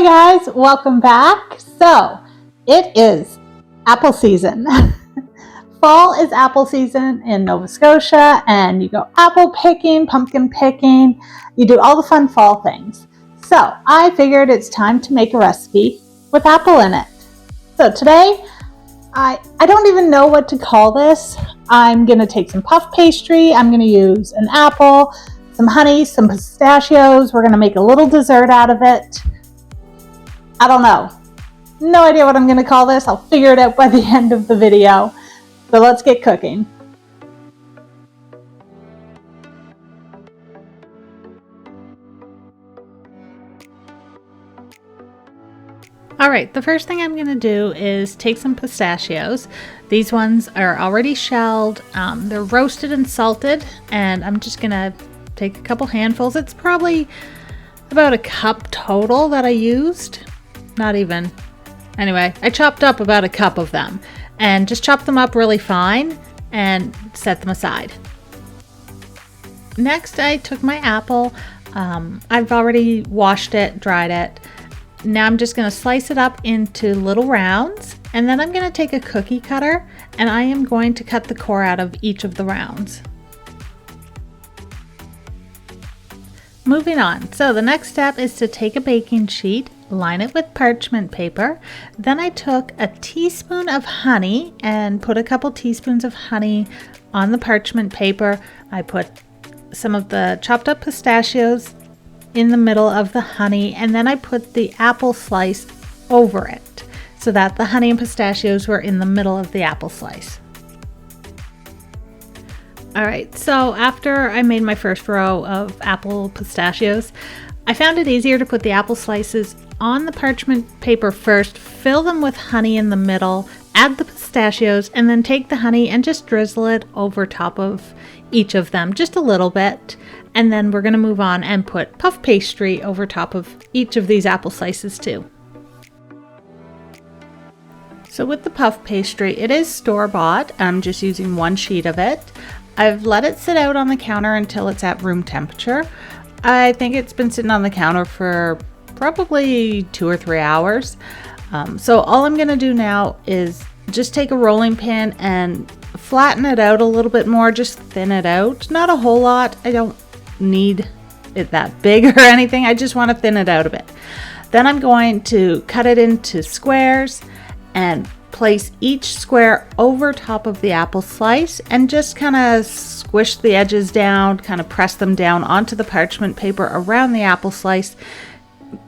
Hi guys, welcome back. So it is apple season. Fall is apple season in Nova Scotia, and you go apple picking, pumpkin picking, you do all the fun fall things. So I figured it's time to make a recipe with apple in it. So today, I don't even know what to call this. I'm going to take some puff pastry, I'm going to use an apple, some honey, some pistachios. We're going to make a little dessert out of it. I don't know. No idea what I'm going to call this. I'll figure it out by the end of the video. So let's get cooking. Alright, the first thing I'm going to do is take some pistachios. These ones are already shelled. They're roasted and salted, and I'm just going to take a couple handfuls. It's probably about a cup total that I used. Not even. Anyway, I chopped up about a cup of them and just chopped them up really fine and set them aside. Next, I took my apple. I've already washed it, dried it. Now I'm just going to slice it up into little rounds, and then I'm going to take a cookie cutter and I am going to cut the core out of each of the rounds. Moving on, so the next step is to take a baking sheet, line it with parchment paper. Then I took a teaspoon of honey and put a couple teaspoons of honey on the parchment paper. I put some of the chopped up pistachios in the middle of the honey, and then I put the apple slice over it so that the honey and pistachios were in the middle of the apple slice. Alright, so after I made my first row of apple pistachios, I found it easier to put the apple slices on the parchment paper first, fill them with honey in the middle, add the pistachios, and then take the honey and just drizzle it over top of each of them, just a little bit. And then we're going to move on and put puff pastry over top of each of these apple slices too. So with the puff pastry, it is store-bought. I'm just using one sheet of it. I've let it sit out on the counter until it's at room temperature. I think it's been sitting on the counter for probably 2 or 3 hours. So all I'm going to do now is just take a rolling pin and flatten it out a little bit more, just thin it out. Not a whole lot. I don't need it that big or anything. I just want to thin it out a bit. Then I'm going to cut it into squares and place each square over top of the apple slice and just kind of squish the edges down, kind of press them down onto the parchment paper around the apple slice,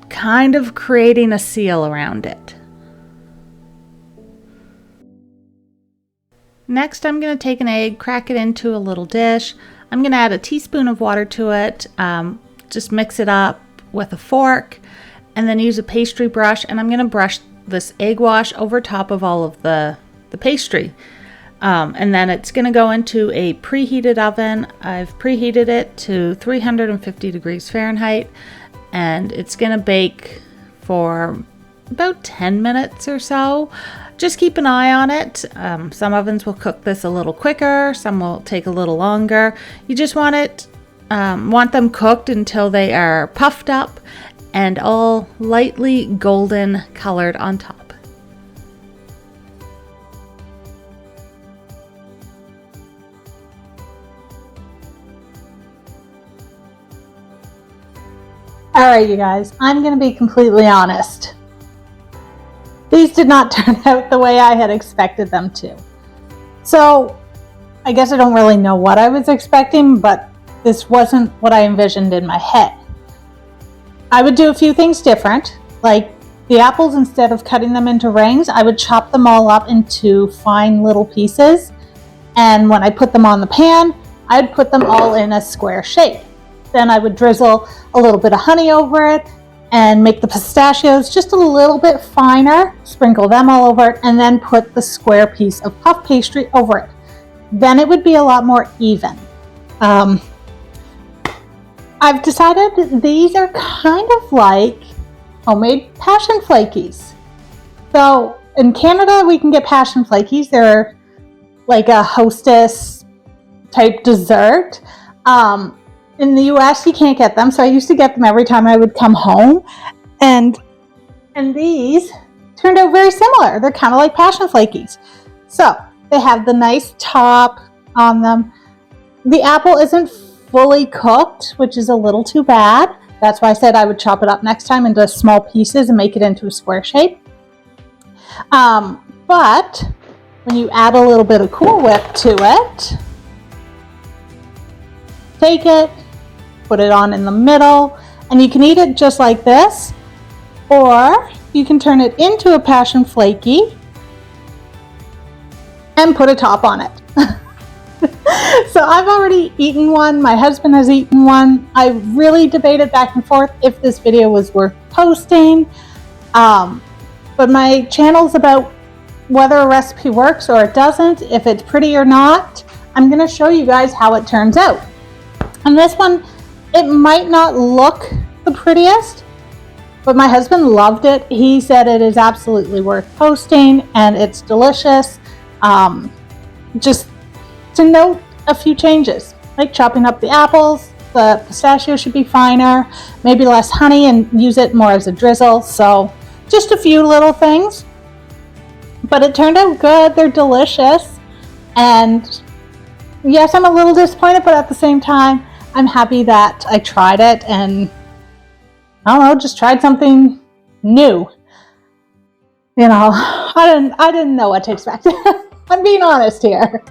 kind of creating a seal around it. Next, I'm going to take an egg, crack it into a little dish. I'm going to add a teaspoon of water to it, just mix it up with a fork, and then use a pastry brush, and I'm going to brush this egg wash over top of all of the pastry. And then it's going to go into a preheated oven. I've preheated it to 350 degrees Fahrenheit, and it's going to bake for about 10 minutes or so. Just keep an eye on it. Some ovens will cook this a little quicker, some will take a little longer. You just want them cooked until they are puffed up and all lightly golden colored on top. Alright you guys, I'm going to be completely honest. These did not turn out the way I had expected them to. So I guess I don't really know what I was expecting, but this wasn't what I envisioned in my head. I would do a few things different, like the apples, instead of cutting them into rings, I would chop them all up into fine little pieces, and when I put them on the pan, I'd put them all in a square shape. Then I would drizzle a little bit of honey over it and make the pistachios just a little bit finer, sprinkle them all over it, and then put the square piece of puff pastry over it. Then it would be a lot more even. I've decided these are kind of like homemade passion flakies. So in Canada, we can get passion flakies. They're like a Hostess type dessert. In the US, you can't get them, so I used to get them every time I would come home. And And these turned out very similar. They're kind of like Passion Flakies. So they have the nice top on them. The apple isn't fully cooked, which is a little too bad. That's why I said I would chop it up next time into small pieces and make it into a square shape. But when you add a little bit of Cool Whip to it, take it, put it on in the middle, and you can eat it just like this, or you can turn it into a Passion Flaky and put a top on it. So I've already eaten one. My husband has eaten one. I really debated back and forth if this video was worth posting. But my channel's about whether a recipe works or it doesn't, if it's pretty or not. I'm going to show you guys how it turns out. And this one, it might not look the prettiest, but my husband loved it. He said it is absolutely worth posting and it's delicious. Just to note a few changes, like chopping up the apples, the pistachios should be finer, maybe less honey and use it more as a drizzle. So just a few little things, but it turned out good. They're delicious. And yes, I'm a little disappointed, but at the same time, I'm happy that I tried it and I don't know, just tried something new. You know, I didn't know what to expect. I'm being honest here.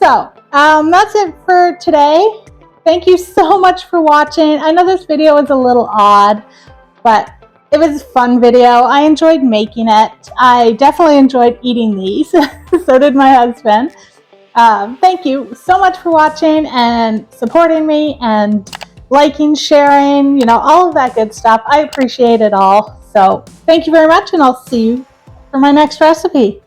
So that's it for today. Thank you so much for watching. I know this video was a little odd, but it was a fun video. I enjoyed making it. I definitely enjoyed eating these. So did my husband. Thank you so much for watching and supporting me and liking, sharing, you know, all of that good stuff. I appreciate it all. So thank you very much, and I'll see you for my next recipe.